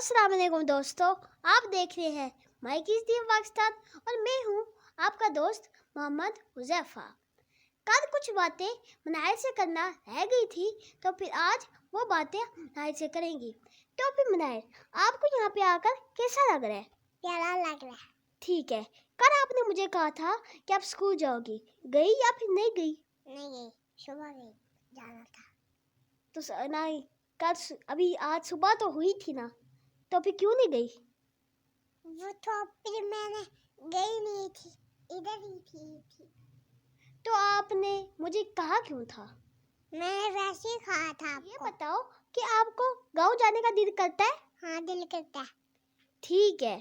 अस्सलाम वालेकुम दोस्तों, आप देख रहे हैं माइकिस दी पाकिस्तान और मैं हूँ आपका दोस्त मोहम्मद हुज़ैफा। कल कुछ बातें मनाहिर से करना रह गई थी तो फिर आज वो बातें मनाहिर से करेंगी। तो फिर मनाहिर, आपको यहाँ पे आकर कैसा लग रहा है? प्यारा लग रहा है। ठीक है, कल आपने मुझे कहा था कि आप स्कूल जाओगी, गई या फिर नहीं गई? नहीं गई, सुबह गई, जाना था। तो नहीं, कल अभी आज सुबह तो हुई थी ना, तो फिर क्यों नहीं गई? वो तो फिर मैंने गई नहीं थी, इधर ही थी। तो आपने मुझे कहा क्यों था? मैंने वैसे ही कहा था आपको। ये बताओ कि आपको गांव जाने का दिल करता है? हाँ, दिल करता है। ठीक है,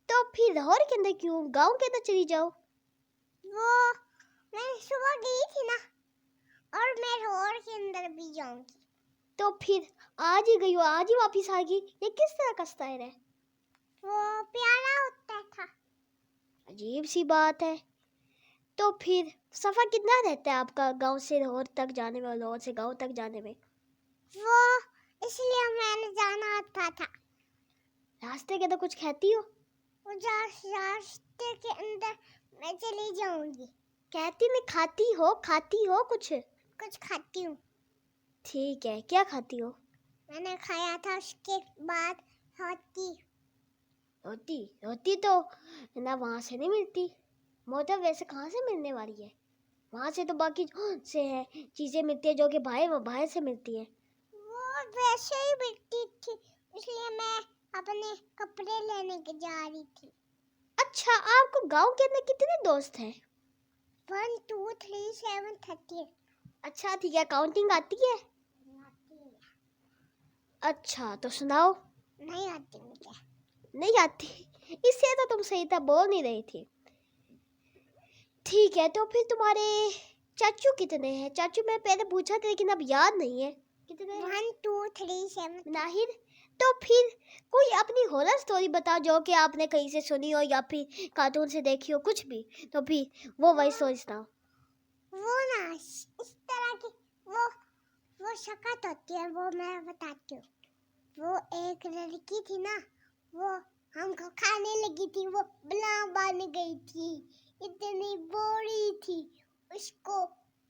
तो फिर लाहौर के अंदर क्यों, गांव के अंदर चली जाओ। वो मैं सुबह गई थी ना, और मैं लाहौर के अंदर भी जाऊंगी। तो फिर आज ही गई हो, आज ही वापस आ गई, ये किस तरह का स्टाइल है? वो प्यारा होता था। अजीब सी बात है। तो फिर सफ़र कितना रहता है आपका गांव से लाहौर तक जाने में और लाहौर से गांव तक जाने में? वो इसलिए मैंने जाना था। रास्ते के अंदर कुछ खाती हो? वो रास्ते के अंदर मैं चली जाऊंगी। कहती नहीं, खाती हो कुछ? कुछ खाती हूँ। ठीक है, क्या खाती हो? मैंने खाया था, उसके बाद रोटी तो ना वहाँ से नहीं मिलती। मोटर वैसे कहाँ से मिलने वाली है? वहाँ से तो बाकी से है चीज़ें मिलती है जो कि बाहर से मिलती है। वो वैसे ही मिलती थी, इसलिए मैं अपने कपड़े लेने के जा रही थी। अच्छा, आपको गांव के अंदर कितने दोस्त हैं? 1 2 3 7 30। अच्छा ठीक है, काउंटिंग आती है? अच्छा तो सुनाओ। नहीं आती मुझे। नहीं आती? इससे तो तुम सही था, बोल नहीं रही थी। ठीक है, तो फिर तुम्हारे चाचू कितने हैं? चाचू मैं पहले पूछा था लेकिन अब याद नहीं है। कितने? 1 2 3 7। नाहिर, तो फिर कोई अपनी हॉरर स्टोरी बताओ जो कि आपने कहीं से सुनी हो या फिर कार्टून से देखी हो, कुछ भी। तो फिर वो वही स्टोरी सुनाओ। वो ना इस तरह की वो शक्ल होती है, वो मैं बताती हूँ। वो एक लड़की थी ना, वो हमको खाने लगी थी, वो बला बन गई थी, इतनी बड़ी थी। उसको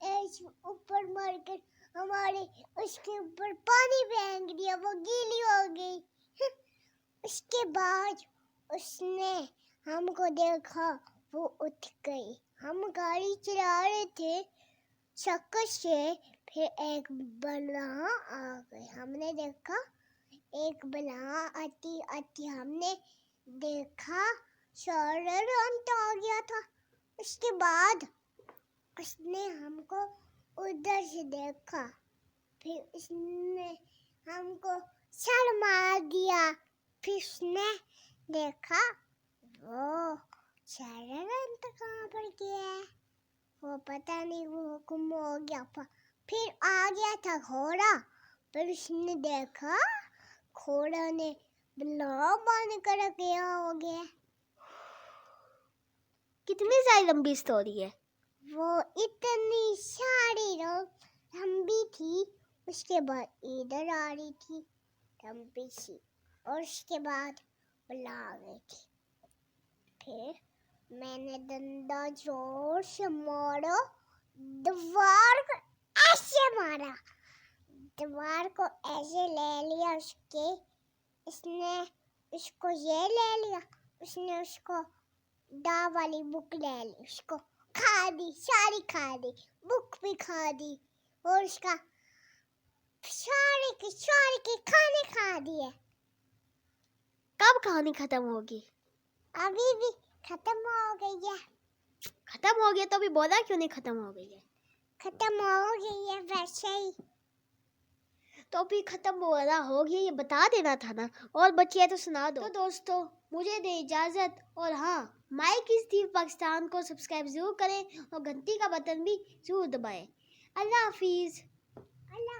ऐसे ऊपर मारकर हमारे उसके ऊपर पानी फेंक दिया, वो गीली हो गई। उसके बाद उसने हमको देखा, वो उठ गई। हम गाड़ी चला रहे थे चक्कर से, फिर एक बला आ गई। हमने देखा एक बला आती आती, हमने देखा सारा अंत आ गया था। उसके बाद उसने हमको उधर से देखा, फिर उसने हमको सर मार दिया। फिर उसने देखा वो सारा अंत कहाँ पर गया है, वो पता नहीं, वो गुम हो गया था। फिर आ गया था घोड़ा, फिर उसने देखा घोड़ा ने बला बन कर गया हो गया। कितनी सारी लंबी स्टोरी है? वो इतनी सारी लंबी थी। उसके बाद इधर आ रही थी लंबी सी, और उसके बाद बला आ गई थी। फिर मैंने डंडा जोर से मारा, दीवार को ऐसे मारा, दीवार को ऐसे ले लिया इसने उसको ये ले लिया, उसने उसको दा वाली बुक ले ली, उसको खा दी, सारी खा दी, बुक भी खा दी, और उसका सारे के खाने खा दिए। कब कहानी खत्म होगी? अभी भी खत्म हो गई है। खत्म हो गया तो अभी बोला क्यों नहीं खत्म हो गई है? खत्म हो गई है वैसे ही। तो भी खत्म बोला हो गया ये बता देना था ना, और बचिए तो सुना दो। तो दोस्तों मुझे दे इजाज़त, और हाँ, माइकिस दी पाकिस्तान को सब्सक्राइब ज़रूर करें और घंटी का बटन भी ज़रूर दबाएं। अल्लाह हाफिज़। अल्लाह।